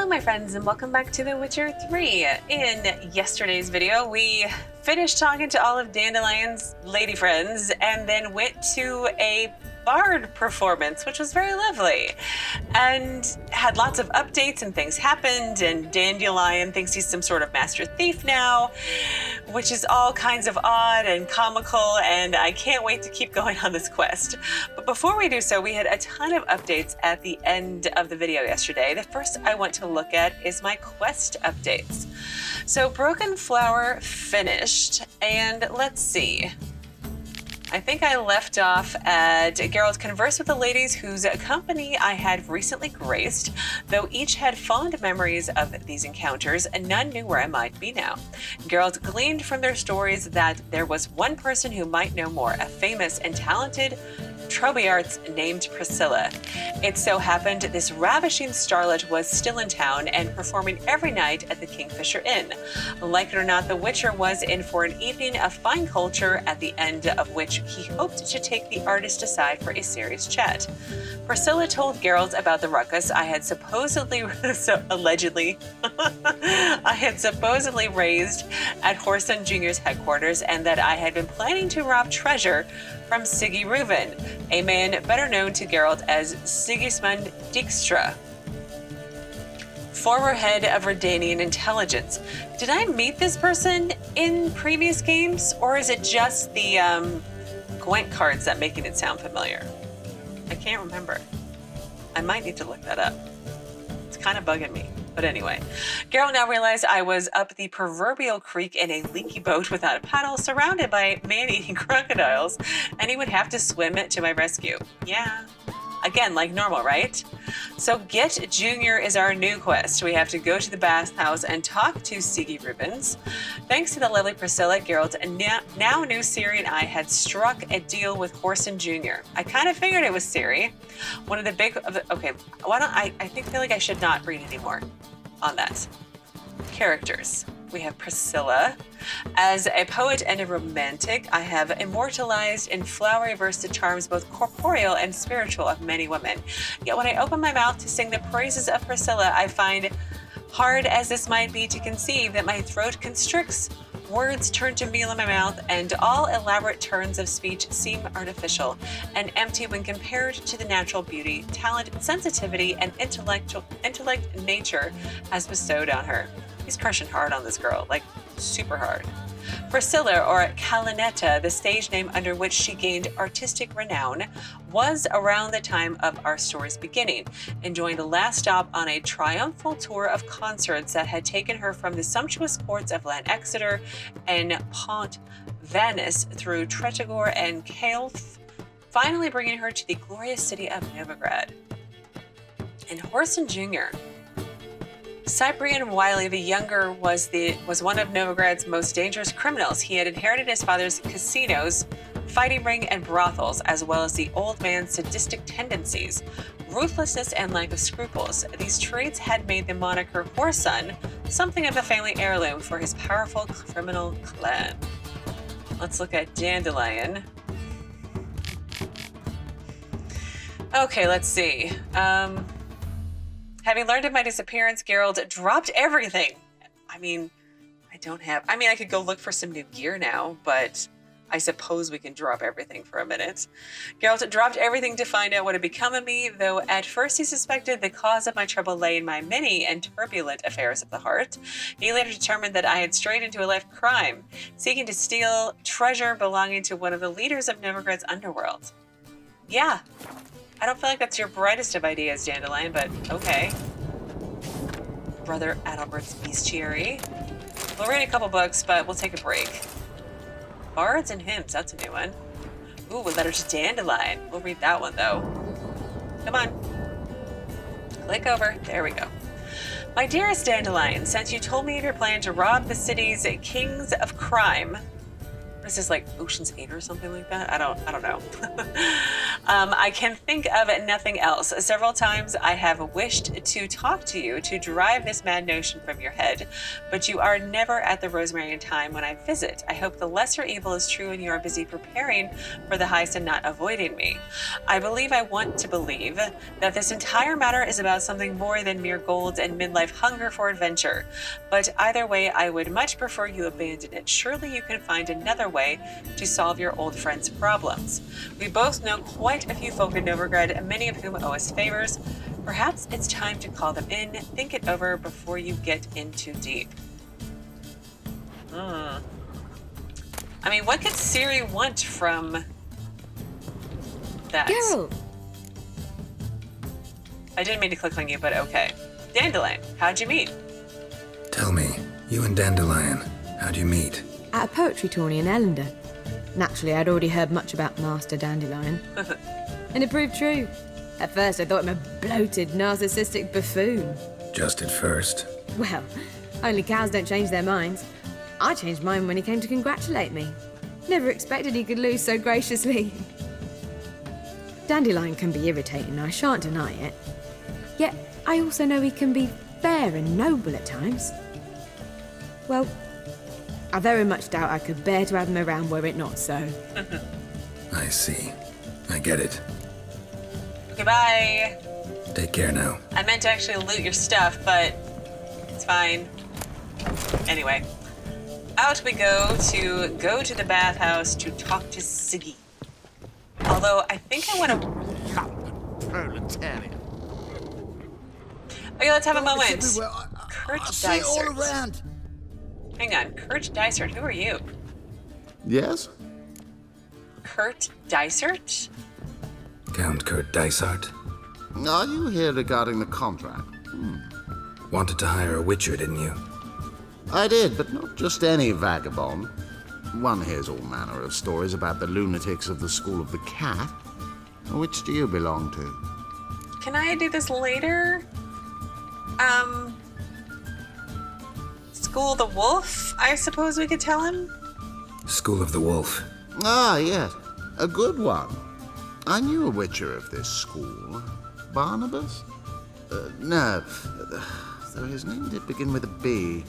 Hello my friends and welcome back to The Witcher 3. In yesterday's video we finished talking to all of Dandelion's lady friends and then went to a bard performance, which was very lovely, and had lots of updates and things happened, and Dandelion thinks he's some sort of master thief now, which is all kinds of odd and comical, and I can't wait to keep going on this quest. But before we do so, we had a ton of updates at the end of the video yesterday. The first I want to look at is my quest updates. So Broken Flower finished, and let's see. I think I left off at Geralt conversed with the ladies whose company I had recently graced. Though each had fond memories of these encounters, and none knew where I might be now. Geralt gleaned from their stories that there was one person who might know more, a famous and talented Trobiarts named Pricilla. It so happened this ravishing starlet was still in town and performing every night at the Kingfisher Inn. Like it or not, the Witcher was in for an evening of fine culture, at the end of which he hoped to take the artist aside for a serious chat. Pricilla told Geralt about the ruckus I had supposedly, allegedly, raised at Whoreson Jr.'s headquarters, and that I had been planning to rob treasure from Sigi Reuven, a man better known to Geralt as Sigismund Dijkstra, former head of Redanian intelligence. Did I meet this person in previous games, or is it just the Gwent cards that making it sound familiar? I can't remember. I might need to look that up. It's kind of bugging me. But anyway, Geralt now realized I was up the proverbial creek in a leaky boat without a paddle, surrounded by man-eating crocodiles, and he would have to swim to my rescue. Yeah. Again, like normal, right? So Get Junior is our new quest. We have to go to the bathhouse and talk to Sigi Reuven. Thanks to the lovely Pricilla, Geralt now knew Ciri and I had struck a deal with Whoreson Jr. I kind of figured it was Ciri. One of the big, okay, why don't I feel like I should not read anymore on that. Characters. We have Pricilla. As a poet and a romantic, I have immortalized in flowery verse the charms both corporeal and spiritual of many women. Yet when I open my mouth to sing the praises of Pricilla, I find, hard as this might be to conceive, that my throat constricts, words turn to meal in my mouth, and all elaborate turns of speech seem artificial and empty when compared to the natural beauty, talent, sensitivity, and intellect nature has bestowed on her. He's crushing hard on this girl, like super hard. Pricilla, or Callonetta, the stage name under which she gained artistic renown, was around the time of our story's beginning, enjoying the last stop on a triumphal tour of concerts that had taken her from the sumptuous courts of Lan Exeter and Pont Vanus through Tretogor and Caelf, finally bringing her to the glorious city of Novigrad. And Whoreson Jr. Cyprian Wiley the Younger was one of Novigrad's most dangerous criminals. He had inherited his father's casinos, fighting ring, and brothels, as well as the old man's sadistic tendencies, ruthlessness, and lack of scruples. These traits had made the moniker Whoreson something of a family heirloom for his powerful criminal clan. Let's look at Dandelion. Okay, let's see. Having learned of my disappearance, Geralt dropped everything. I could go look for some new gear now, but I suppose we can drop everything for a minute. Geralt dropped everything to find out what had become of me, though at first he suspected the cause of my trouble lay in my many and turbulent affairs of the heart. He later determined that I had strayed into a life of crime, seeking to steal treasure belonging to one of the leaders of Novigrad's underworld. Yeah. I don't feel like that's your brightest of ideas, Dandelion, but okay. Brother Adalbert's Bestiary. We'll read a couple books, but we'll take a break. Bards and Hymns, that's a new one. Ooh, a letter to Dandelion. We'll read that one, though. Come on. Click over. There we go. My dearest Dandelion, since you told me of your plan to rob the city's kings of crime, This is like Ocean's 8 or something like that. I don't know. I can think of nothing else. Several times I have wished to talk to you to drive this mad notion from your head, but you are never at the Rosemary time when I visit. I hope the lesser evil is true and you are busy preparing for the heist and not avoiding me. I want to believe that this entire matter is about something more than mere gold and midlife hunger for adventure. But either way, I would much prefer you abandon it. Surely you can find another way to solve your old friend's problems. We both know quite a few folk in Novigrad, many of whom owe us favors. Perhaps it's time to call them in. Think it over before you get in too deep. I mean, what could Ciri want from that? Geralt! I didn't mean to click on you, but okay. Dandelion, how'd you meet? Tell me, you and Dandelion, how'd you meet? At a poetry tourney in Ellender. Naturally, I'd already heard much about Master Dandelion. And it proved true. At first, I thought him a bloated, narcissistic buffoon. Just at first. Well, only cows don't change their minds. I changed mine when he came to congratulate me. Never expected he could lose so graciously. Dandelion can be irritating, I shan't deny it. Yet, I also know he can be fair and noble at times. Well, I very much doubt I could bear to have him around were it not so. I see. I get it. Goodbye. Take care now. I meant to actually loot your stuff, but it's fine. Anyway, out we go to the bathhouse to talk to Sigi. Although I think I want to. Proletariat. Okay, let's have a moment. Kurt Dysart. Hang on, Kurt Dysart. Who are you? Yes? Kurt Dysart? Count Kurt Dysart. Are you here regarding the contract? Wanted to hire a witcher, didn't you? I did, but not just any vagabond. One hears all manner of stories about the lunatics of the School of the Cat. Which do you belong to? Can I do this later? School of the Wolf, I suppose we could tell him? School of the Wolf. Ah, yes. A good one. I knew a witcher of this school. Barnabas? No. Though his name did begin with a B.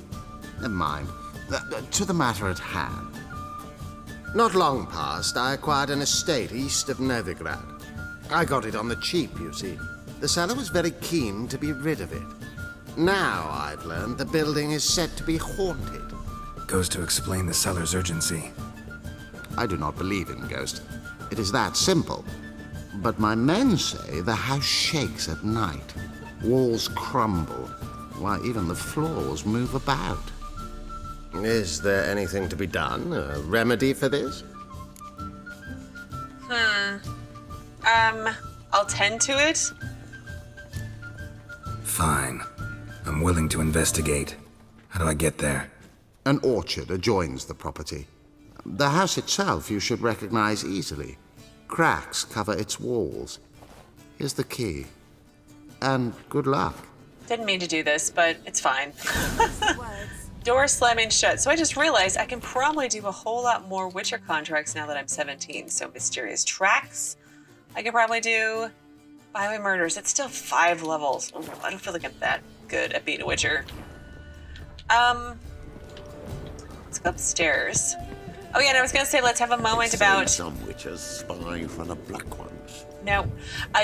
Never mind. To the matter at hand. Not long past, I acquired an estate east of Novigrad. I got it on the cheap, you see. The seller was very keen to be rid of it. Now, I've learned the building is said to be haunted. Goes to explain the seller's urgency. I do not believe in ghosts. It is that simple. But my men say the house shakes at night. Walls crumble. Why, even the floors move about. Is there anything to be done? A remedy for this? I'll tend to it. Fine. I'm willing to investigate. How do I get there? An orchard adjoins the property. The house itself you should recognize easily. Cracks cover its walls. Here's the key. And good luck. Didn't mean to do this, but it's fine. Door slamming shut. So I just realized I can probably do a whole lot more Witcher contracts now that I'm 17. So mysterious tracks I can probably do. Byway murders. It's still 5 levels. Ooh, I don't feel like I'm that good at being a Witcher. Let's go upstairs. Oh yeah, and I was gonna say let's have a moment about some witches spying for the black ones. No.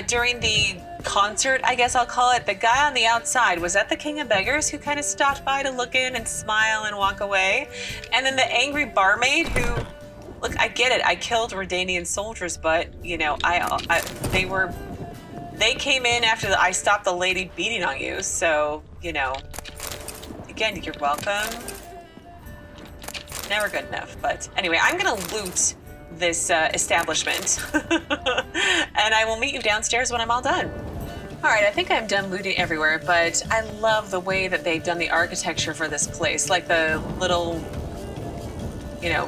During the concert, I guess I'll call it, the guy on the outside, was that the King of Beggars who kind of stopped by to look in and smile and walk away? And then the angry barmaid who, look, I get it. I killed Redanian soldiers, but, you know, they came in after I stopped the lady beating on you. So, you know, again, you're welcome. Never good enough. But anyway, I'm going to loot this establishment. And I will meet you downstairs when I'm all done. All right, I think I'm done looting everywhere, but I love the way that they've done the architecture for this place. Like the little, you know,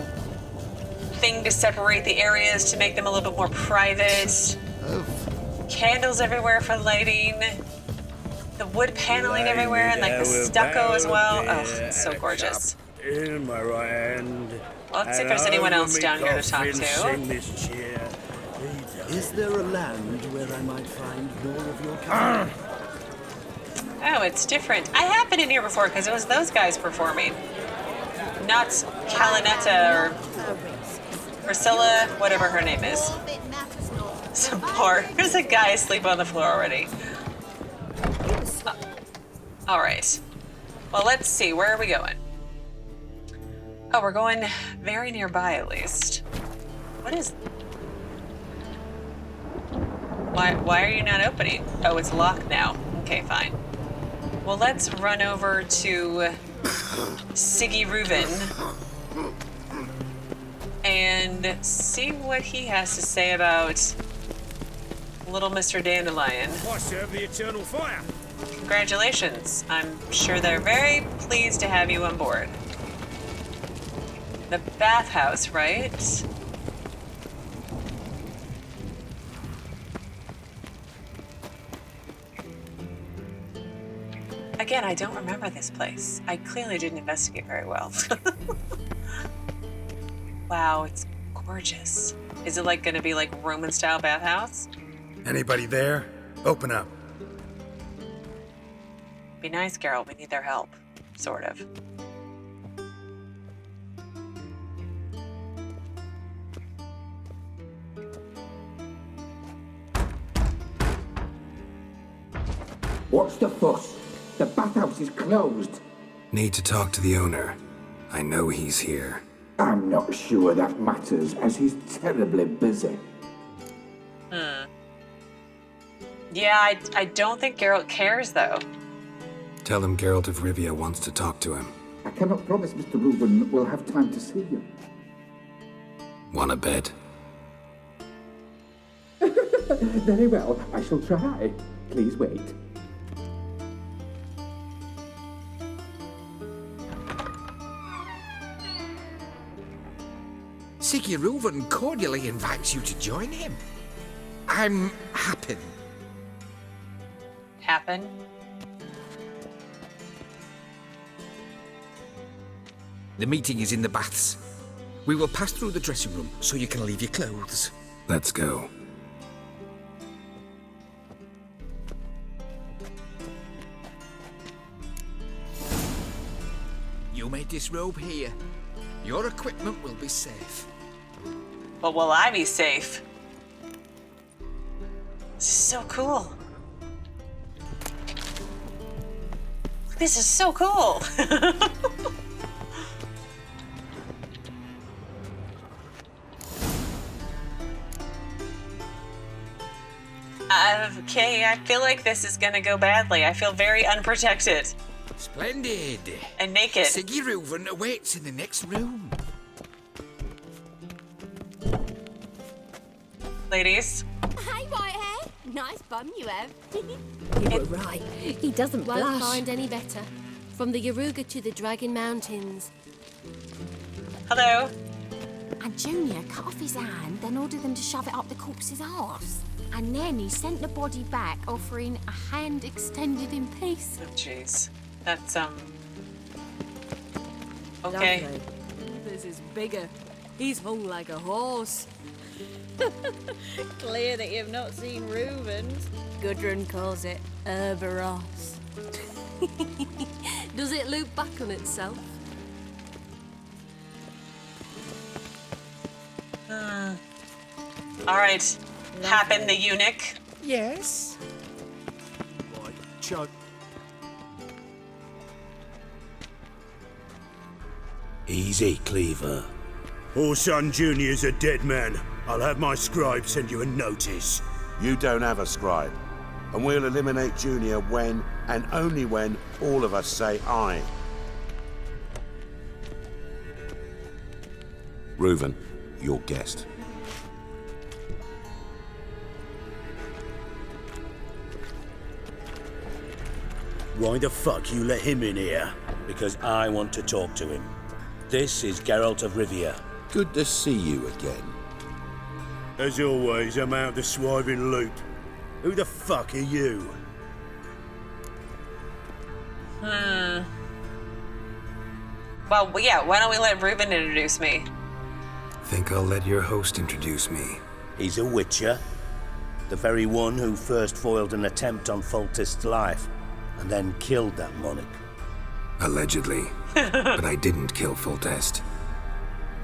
thing to separate the areas to make them a little bit more private. Candles everywhere for lighting. The wood paneling everywhere and like the stucco as well. Oh, it's so gorgeous. In my right hand, let's see if there's anyone else down here to talk to. Is there a land where I might find more of your kind? Oh, it's different. I have been in here before because it was those guys performing. Not Callonetta or Pricilla, whatever her name is. Some poor. There's a guy asleep on the floor already. All right. Well, let's see. Where are we going? Oh, we're going very nearby, at least. What is... Why are you not opening? Oh, it's locked now. Okay, fine. Well, let's run over to Sigi Reuven and see what he has to say about little Mr. Dandelion. I serve the eternal fire. Congratulations. I'm sure they're very pleased to have you on board. The bathhouse, right? Again, I don't remember this place. I clearly didn't investigate very well. Wow, it's gorgeous. Is it like gonna be like Roman style bathhouse? Anybody there? Open up. Be nice, Geralt. We need their help. Sort of. What's the fuss? The bathhouse is closed. Need to talk to the owner. I know he's here. I'm not sure that matters, as he's terribly busy. Yeah, I don't think Geralt cares, though. Tell him Geralt of Rivia wants to talk to him. I cannot promise Mr. Reuven will have time to see you. Want a bed? Very well, I shall try. Please wait. Sigi Reuven cordially invites you to join him. I'm happy. Happen? The meeting is in the baths. We will pass through the dressing room so you can leave your clothes. Let's go. You may disrobe here. Your equipment will be safe. But will I be safe? This is so cool. This is so cool. Okay, I feel like this is gonna go badly. I feel very unprotected Splendid. and naked. Sigi Reuven awaits in the next room. Ladies, Hey, Whitehair. Nice bum you have. You were right. He doesn't Won't blush. find any better. From the Yaruga to the Dragon Mountains. hello. And Junior cut off his hand, then ordered them to shove it up the corpse's arse. And then he sent the body back, offering a hand extended in peace. Oh, jeez. That's, okay. Lovely. This is bigger. He's hung like a horse. Clear that you've not seen Reuven's. Gudrun calls it Herberos. Does it loop back on itself? All right. Happen the eunuch. Yes? Right, chug. Easy, Cleaver. Whoreson Jr.'s a dead man. I'll have my scribe send you a notice. You don't have a scribe, and we'll eliminate Junior when, and only when, all of us say aye. Reuven, your guest. Why the fuck you let him in here? Because I want to talk to him. This is Geralt of Rivia. Good to see you again. As always, I'm out the swiving loop. Who the fuck are you? Well, yeah, why don't we let Reuven introduce me? Think I'll let your host introduce me. He's a witcher. The very one who first foiled an attempt on Foltest's life, and then killed that monarch. Allegedly. But I didn't kill Foltest.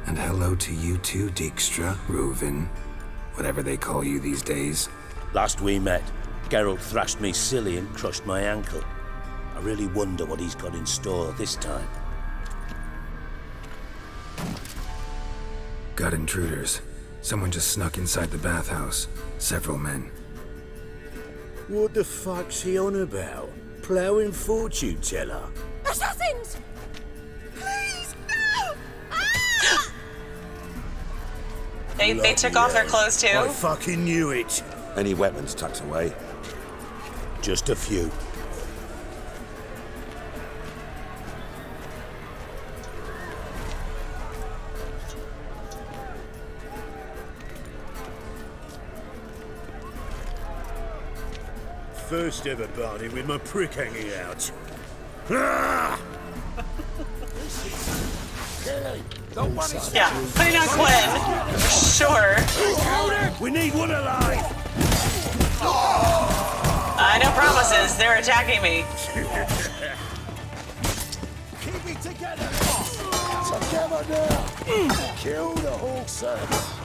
And hello to you too, Dijkstra, Reuven, whatever they call you these days. Last we met, Geralt thrashed me silly and crushed my ankle. I really wonder what he's got in store this time. Got intruders. Someone just snuck inside the bathhouse. Several men. What the fuck's he on about? Ploughing fortune teller? Assassins! Please, no! They took off their clothes too. I fucking knew it. Any weapons tucked away? Just a few. First ever party with my prick hanging out. Ah! Yeah, putting on Quinn. Sure. We need one alive. No promises. They're attacking me. Keep it together. Together now. Kill the Whoreson.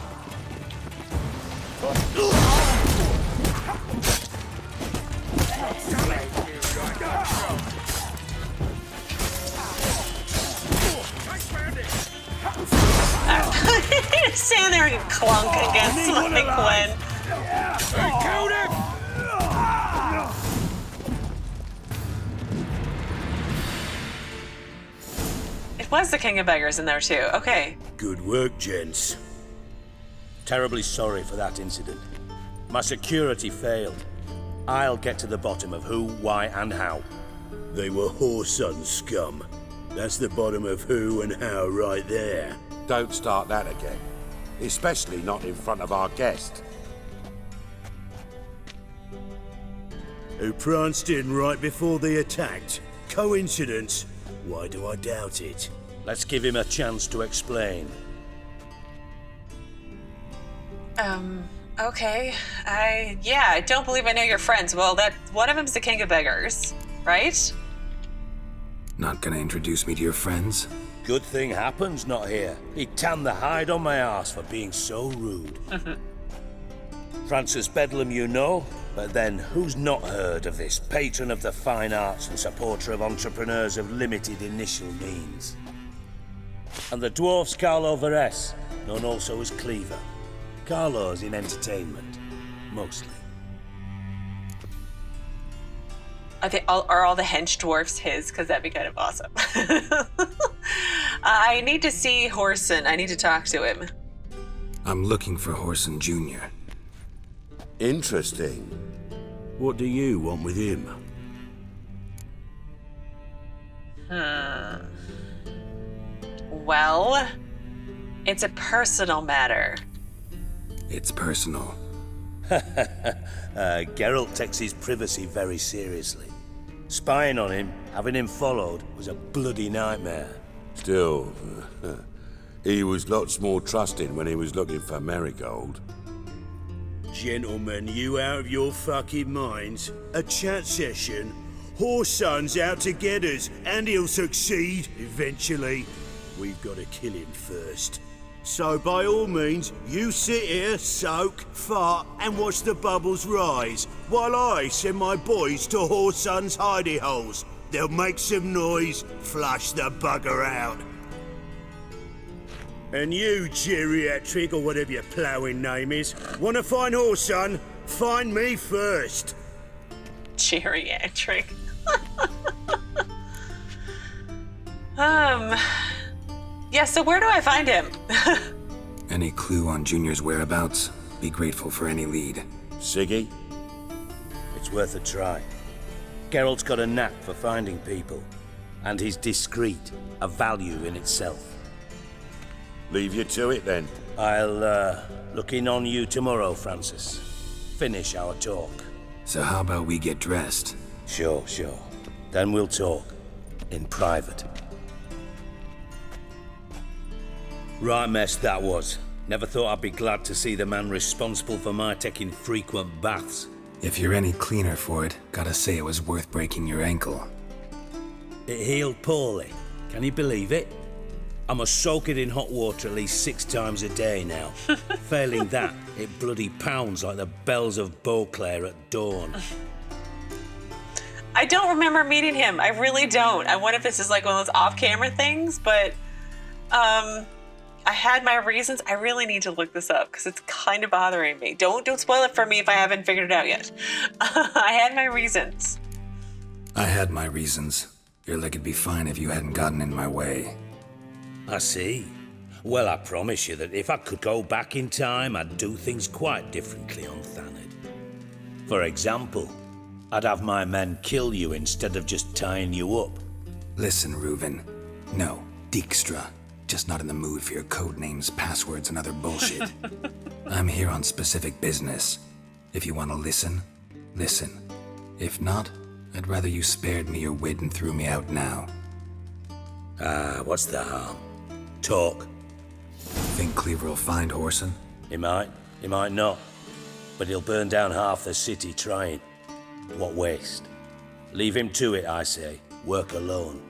Stand there and clunk against my Quinn. Killed him! It was the King of Beggars in there too. Okay. Good work, gents. Terribly sorry for that incident. My security failed. I'll get to the bottom of who, why, and how. They were Whoreson scum. That's the bottom of who and how right there. Don't start that again. Especially not in front of our guest. Who pranced in right before they attacked. Coincidence? Why do I doubt it? Let's give him a chance to explain. Okay. I don't believe I know your friends. Well, that one of them's the King of Beggars, right? Not gonna introduce me to your friends? Good thing Happen's not here. He tanned the hide on my arse for being so rude. Francis Bedlam you know, but then who's not heard of this patron of the fine arts and supporter of entrepreneurs of limited initial means? And the dwarf's Carrlo Varese, known also as Cleaver. Carlo's in entertainment, mostly. Are all the hench dwarfs his? Because that'd be kind of awesome. I need to see Whoreson. I need to talk to him. I'm looking for Whoreson Jr. Interesting. What do you want with him? Well, it's a personal matter. It's personal. Geralt takes his privacy very seriously. Spying on him, having him followed, was a bloody nightmare. Still, he was lots more trusting when he was looking for Marigold. Gentlemen, you out of your fucking minds? A chat session? Whoreson's out to get us, and he'll succeed, eventually. We've got to kill him first. So by all means, you sit here, soak, fart, and watch the bubbles rise, while I send my boys to Whoreson's hidey holes. They'll make some noise, flush the bugger out. And you, geriatric, or whatever your ploughing name is, wanna find Whoreson? Find me first. Geriatric. Yeah, so where do I find him? Any clue on Junior's whereabouts? Be grateful for any lead. Sigi? It's worth a try. Geralt's got a knack for finding people, and he's discreet, a value in itself. Leave you to it then. I'll look in on you tomorrow, Francis. Finish our talk. So how about we get dressed? Sure. Then we'll talk. In private. Right mess that was. Never thought I'd be glad to see the man responsible for my taking frequent baths. If you're any cleaner for it, gotta say it was worth breaking your ankle. It healed poorly. Can you believe it? I must soak it in hot water at least 6 times a day now. Failing that, it bloody pounds like the bells of Beauclair at dawn. I don't remember meeting him. I really don't. I wonder if this is like one of those off-camera things, but I had my reasons. I really need to look this up because it's kind of bothering me. Don't spoil it for me if I haven't figured it out yet. I had my reasons. I had my reasons. Your leg would be fine if you hadn't gotten in my way. I see. Well, I promise you that if I could go back in time, I'd do things quite differently on Thanedd. For example, I'd have my men kill you instead of just tying you up. Listen, Reuven. No, Dijkstra. Just not in the mood for your code names, passwords, and other bullshit. I'm here on specific business. If you want to listen, listen. If not, I'd rather you spared me your wit and threw me out now. What's the harm? Talk. Think Cleaver will find Whoreson? He might not. But he'll burn down half the city trying. What waste? Leave him to it, I say. Work alone.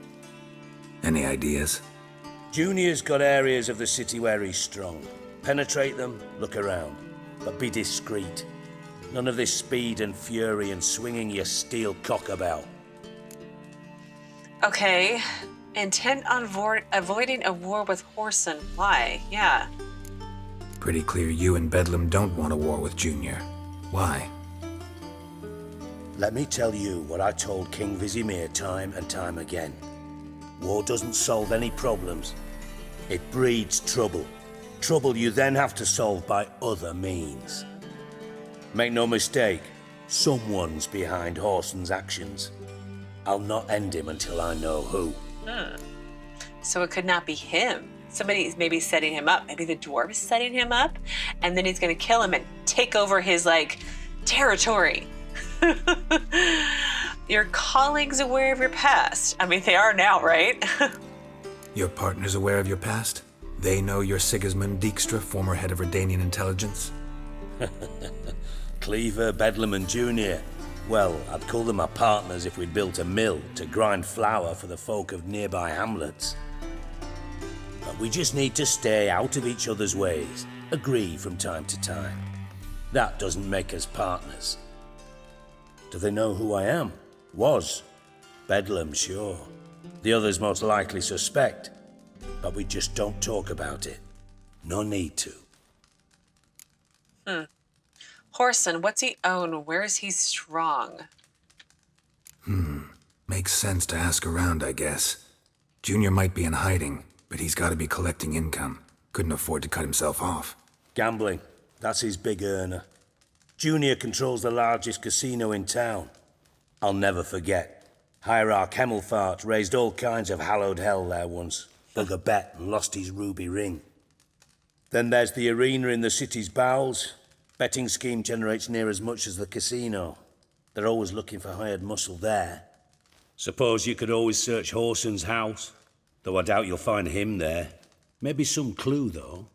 Any ideas? Junior's got areas of the city where he's strong. Penetrate them, look around. But be discreet. None of this speed and fury and swinging your steel cock about. Okay. Intent on avoiding a war with Whoreson. Why? Yeah. Pretty clear you and Bedlam don't want a war with Junior. Why? Let me tell you what I told King Vizimir time and time again. War doesn't solve any problems. It breeds trouble. Trouble you then have to solve by other means. Make no mistake, someone's behind Whoreson's actions. I'll not end him until I know who. So it could not be him. Somebody's maybe setting him up. Maybe the dwarf's setting him up, and then he's gonna kill him and take over his, like, territory. Your colleagues aware of your past. I mean, they are now, right? Your partner's aware of your past? They know you're Sigismund Dijkstra, former head of Redanian intelligence? Cleaver, Bedlam, and Junior. Well, I'd call them my partners if we'd built a mill to grind flour for the folk of nearby hamlets. But we just need to stay out of each other's ways, agree from time to time. That doesn't make us partners. Do they know who I am? Was. Bedlam, sure. The others most likely suspect. But we just don't talk about it. No need to. Whoreson, what's he own? Where is he strong? Makes sense to ask around, I guess. Junior might be in hiding, but he's got to be collecting income. Couldn't afford to cut himself off. Gambling. That's his big earner. Junior controls the largest casino in town. I'll never forget. Hierarch Hemmelfart raised all kinds of hallowed hell there once. Dug a bet and lost his ruby ring. Then there's the arena in the city's bowels. Betting scheme generates near as much as the casino. They're always looking for hired muscle there. Suppose you could always search Whoreson's house, though I doubt you'll find him there. Maybe some clue, though.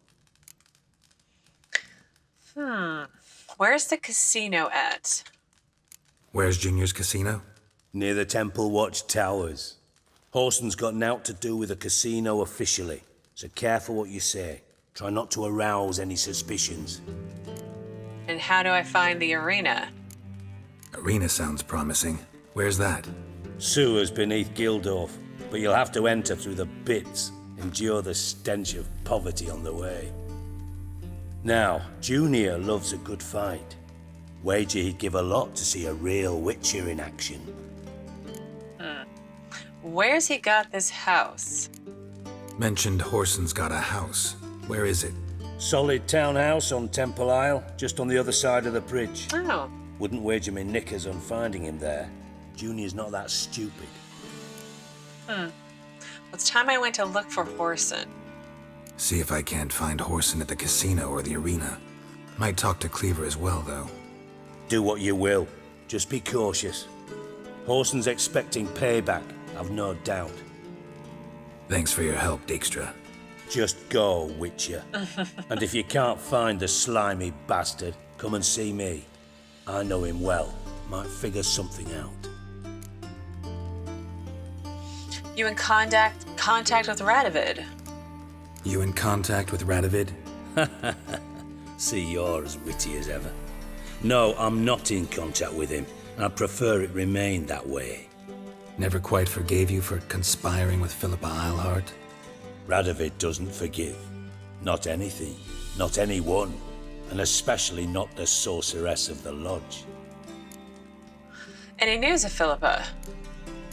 Where's the casino at? Where's Junior's casino? Near the Temple Watch Towers. Whoreson's got naught to do with the casino officially, so careful what you say. Try not to arouse any suspicions. And how do I find the arena? Arena sounds promising. Where's that? Sewers beneath Gildorf, but you'll have to enter through the pits, endure the stench of poverty on the way. Now, Junior loves a good fight. Wager he'd give a lot to see a real Witcher in action. Where's he got this house? Mentioned Whoreson's got a house. Where is it? Solid townhouse on Temple Isle, just on the other side of the bridge. Oh. Wouldn't wager me knickers on finding him there. Junior's not that stupid. It's time I went to look for Whoreson. See if I can't find Whoreson at the casino or the arena. Might talk to Cleaver as well, though. Do what you will. Just be cautious. Whoreson's expecting payback, I've no doubt. Thanks for your help, Dijkstra. Just go, Witcher. And if you can't find the slimy bastard, come and see me. I know him well. Might figure something out. You in contact with Radovid? You in contact with Radovid? See, you're as witty as ever. No, I'm not in contact with him. I prefer it remained that way. Never quite forgave you for conspiring with Philippa Eilhart? Radovid doesn't forgive. Not anything. Not anyone. And especially not the sorceress of the lodge. Any news of Philippa?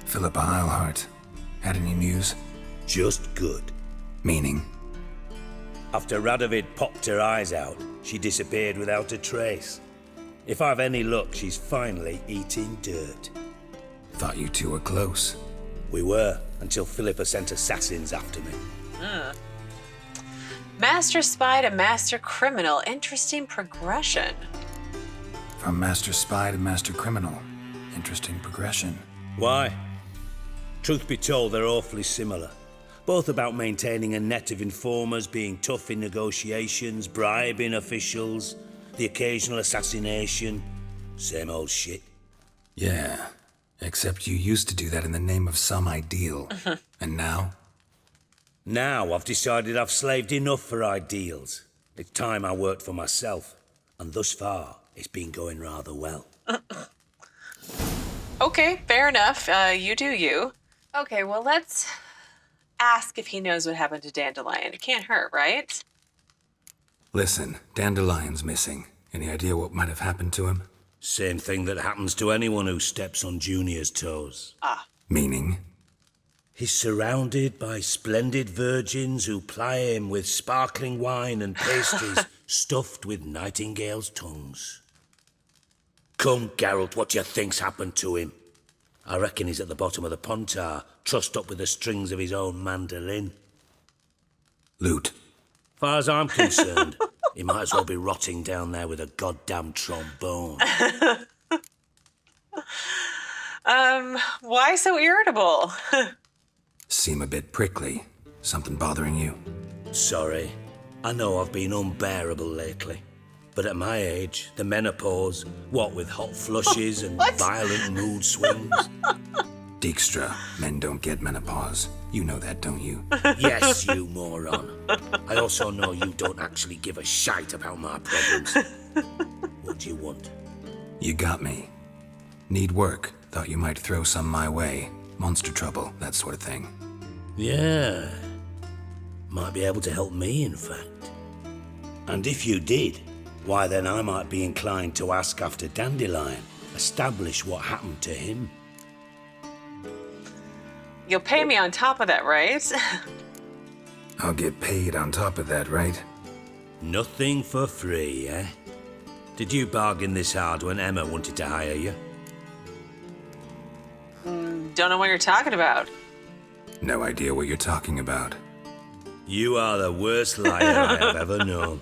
Philippa Eilhart. Had any news? Just good. Meaning? After Radovid popped her eyes out, she disappeared without a trace. If I've any luck, she's finally eating dirt. Thought you two were close. We were, until Philippa sent assassins after me. Master spy to master criminal. Interesting progression. From master spy to master criminal. Interesting progression. Why? Truth be told, they're awfully similar. Both about maintaining a net of informers, being tough in negotiations, bribing officials, the occasional assassination. Same old shit. Yeah, except you used to do that in the name of some ideal. And now? Now I've decided I've slaved enough for ideals. It's time I worked for myself. And thus far, it's been going rather well. Okay, fair enough. You do you. Okay, well, let's ask if he knows what happened to Dandelion. It can't hurt, right? Listen, Dandelion's missing. Any idea what might have happened to him? Same thing that happens to anyone who steps on Junior's toes. Meaning? He's surrounded by splendid virgins who ply him with sparkling wine and pastries stuffed with nightingales' tongues. Come, Geralt, what do you think's happened to him? I reckon he's at the bottom of the pontar, trussed up with the strings of his own mandolin. Loot. Far as I'm concerned, he might as well be rotting down there with a goddamn trombone. Why so irritable? Seem a bit prickly. Something bothering you? Sorry. I know I've been unbearable lately. But at my age, the menopause, what with hot flushes and violent mood swings. Dijkstra, men don't get menopause. You know that, don't you? Yes, you moron. I also know you don't actually give a shite about my problems. What do you want? You got me. Need work. Thought you might throw some my way. Monster trouble, that sort of thing. Yeah. Might be able to help me, in fact. And if you did, why then I might be inclined to ask after Dandelion, establish what happened to him. You'll pay me on top of that, right? I'll get paid on top of that, right? Nothing for free, eh? Did you bargain this hard when Emma wanted to hire you? Don't know what you're talking about. No idea what you're talking about. You are the worst liar I have ever known.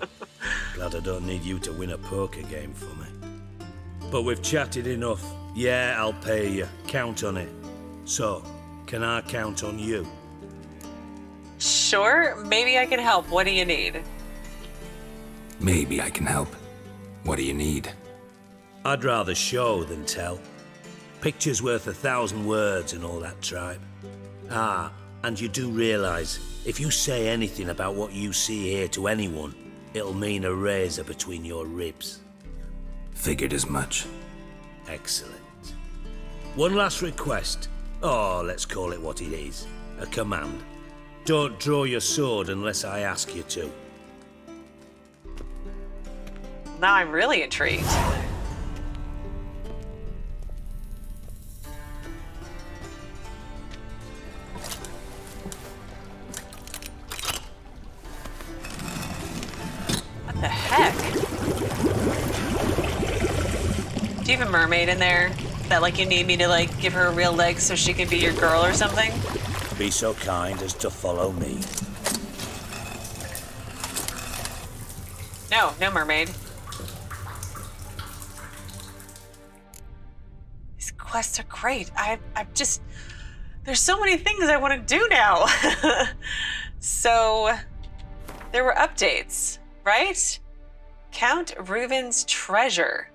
Glad I don't need you to win a poker game for me. But we've chatted enough. Yeah, I'll pay you. Count on it. So, can I count on you? Sure, maybe I can help. What do you need? Maybe I can help. What do you need? I'd rather show than tell. Picture's worth 1,000 words and all that tribe. Ah, and you do realise, if you say anything about what you see here to anyone, it'll mean a razor between your ribs. Figured as much. Excellent. One last request. Oh, let's call it what it is. A command. Don't draw your sword unless I ask you to. Now I'm really intrigued. What the heck? Do you have a mermaid in there? That, like, you need me to, like, give her a real leg so she can be your girl or something? Be so kind as to follow me. No, no mermaid. These quests are great. I'm there's so many things I want to do now. So, There were updates, right? Count Reuven's treasure.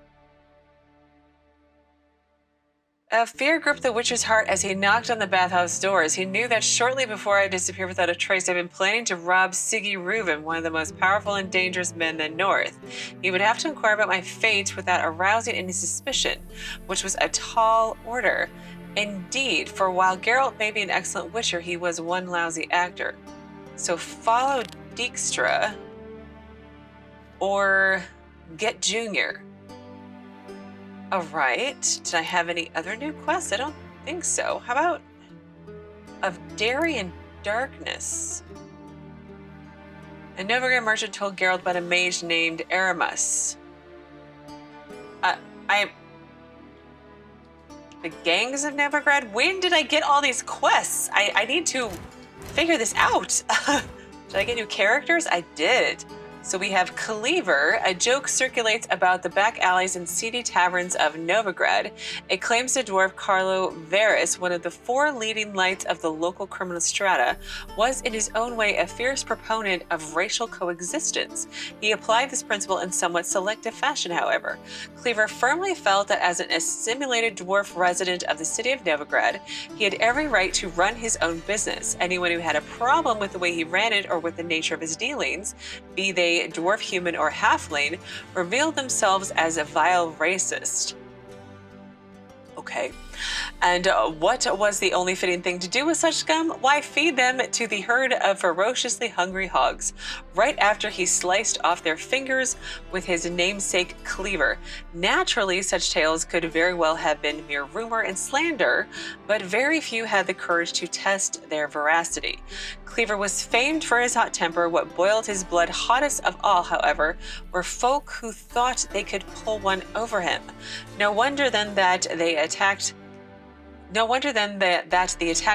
A fear gripped the Witcher's heart as he knocked on the bathhouse doors. He knew that shortly before I disappeared without a trace, I'd been planning to rob Sigi Reuven, one of the most powerful and dangerous men in the north. He would have to inquire about my fate without arousing any suspicion, which was a tall order. Indeed, for while Geralt may be an excellent Witcher, he was one lousy actor. So follow Dijkstra or get Junior. All right. Did I have any other new quests? I don't think so. How about of Darien Darkness? A Novigrad merchant told Geralt about a mage named Aramus. The gangs of Novigrad? When did I get all these quests? I need to figure this out. Did I get new characters? I did. So we have Cleaver. A joke circulates about the back alleys and seedy taverns of Novigrad. It claims the dwarf Carrlo Varese, one of the 4 leading lights of the local criminal strata, was in his own way a fierce proponent of racial coexistence. He applied this principle in somewhat selective fashion, however. Cleaver firmly felt that as an assimilated dwarf resident of the city of Novigrad, he had every right to run his own business. Anyone who had a problem with the way he ran it or with the nature of his dealings, be they dwarf, human, or halfling, revealed themselves as a vile racist. Okay. And what was the only fitting thing to do with such scum? Why, feed them to the herd of ferociously hungry hogs, right after he sliced off their fingers with his namesake Cleaver. Naturally, such tales could very well have been mere rumor and slander, but very few had the courage to test their veracity. Cleaver was famed for his hot temper. What boiled his blood hottest of all, however, were folk who thought they could pull one over him. No wonder then that the attack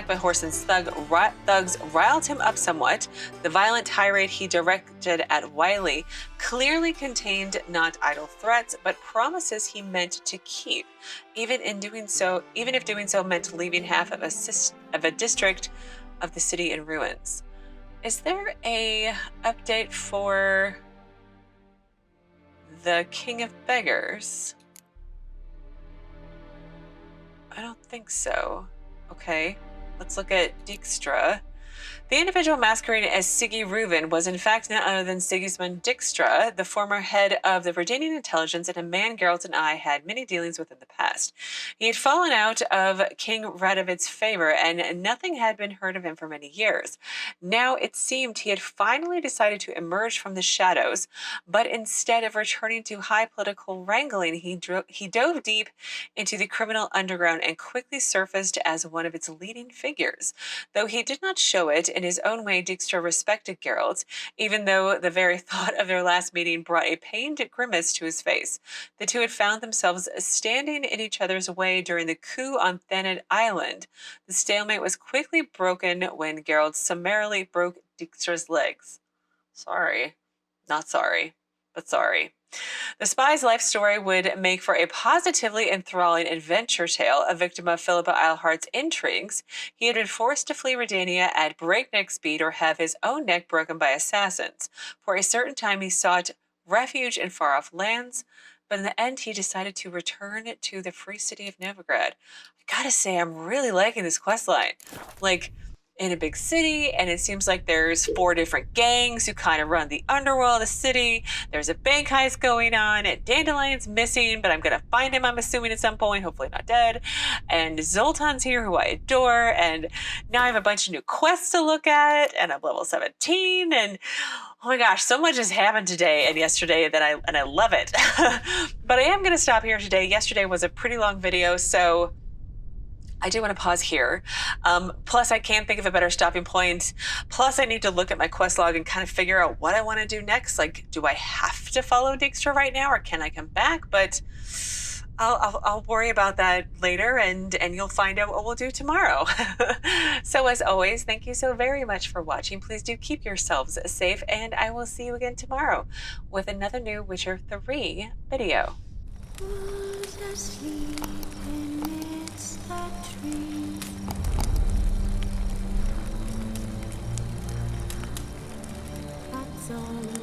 by Whoreson's thugs riled him up somewhat. The violent tirade he directed at Wiley clearly contained not idle threats, but promises he meant to keep, even if doing so meant leaving half of a district of the city in ruins. Is there a update for the King of Beggars? I don't think so. Okay, let's look at Dijkstra. The individual masquerading as Sigi Reuven was in fact none other than Sigismund Dijkstra, the former head of the Verdanian intelligence and a man Geralt and I had many dealings with in the past. He had fallen out of King Radovid's favor, and nothing had been heard of him for many years. Now it seemed he had finally decided to emerge from the shadows, but instead of returning to high political wrangling, he dove deep into the criminal underground and quickly surfaced as one of its leading figures. Though he did not show it, in his own way, Dijkstra respected Geralt, even though the very thought of their last meeting brought a pained grimace to his face. The two had found themselves standing in each other's way during the coup on Thanedd Island. The stalemate was quickly broken when Geralt summarily broke Dijkstra's legs. Sorry. Not sorry, but sorry. The spy's life story would make for a positively enthralling adventure tale. A victim of Philippa Eilhart's intrigues, he had been forced to flee Redania at breakneck speed or have his own neck broken by assassins. For a certain time he sought refuge in far-off lands, but in the end he decided to return to the free city of Novigrad. I gotta say, I'm really liking this questline. Like, in a big city, and it seems like there's 4 different gangs who kind of run the underworld of the city. There's a bank heist going on, and Dandelion's missing, but I'm gonna find him, I'm assuming, at some point, hopefully not dead. And Zoltan's here, who I adore, and now I have a bunch of new quests to look at, and I'm level 17, and oh my gosh, so much has happened today and yesterday that I love it. But I am gonna stop here today. Yesterday was a pretty long video, so I do want to pause here. Plus, I can't think of a better stopping point. Plus, I need to look at my quest log and kind of figure out what I want to do next. Like, do I have to follow Dijkstra right now, or can I come back? But I'll worry about that later, and you'll find out what we'll do tomorrow. So, as always, thank you so very much for watching. Please do keep yourselves safe, and I will see you again tomorrow with another new Witcher 3 video. on